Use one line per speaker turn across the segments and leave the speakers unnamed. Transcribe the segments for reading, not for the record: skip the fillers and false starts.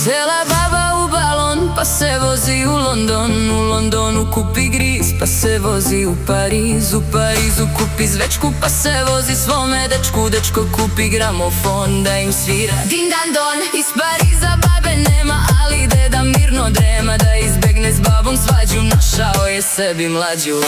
Sela baba u balon, pa se vozi u London. U Londonu kupi gris, pa se vozi u Pariz. U Parizu kupi zvečku, pa se vozi svome dečku. Dečko kupi gramofon da im svira din dan don. Iz Pariza babe nema, ali deda mirno drema. Da izbegne s babom svađu, našao je sebi mlađu.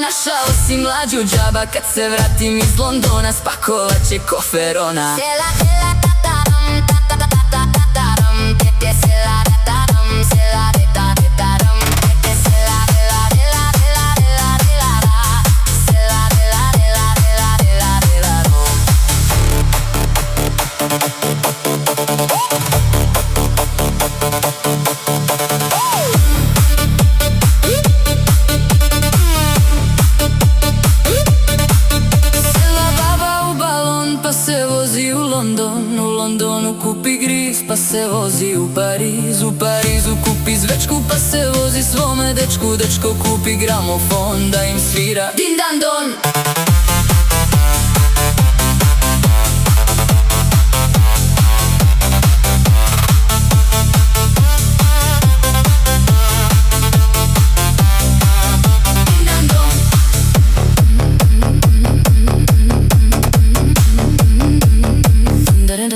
Našao si mlađu džaba, kad se vratim iz Londona spakovat će kofer ona. U Londonu kupi gris, pa se vozi u Pariz. U Parizu kupi zvečku, pa se vozi svome dečku. Dečko kupi gramofon da im svira din dan don.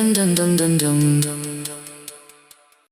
Dun dun dun dun dun.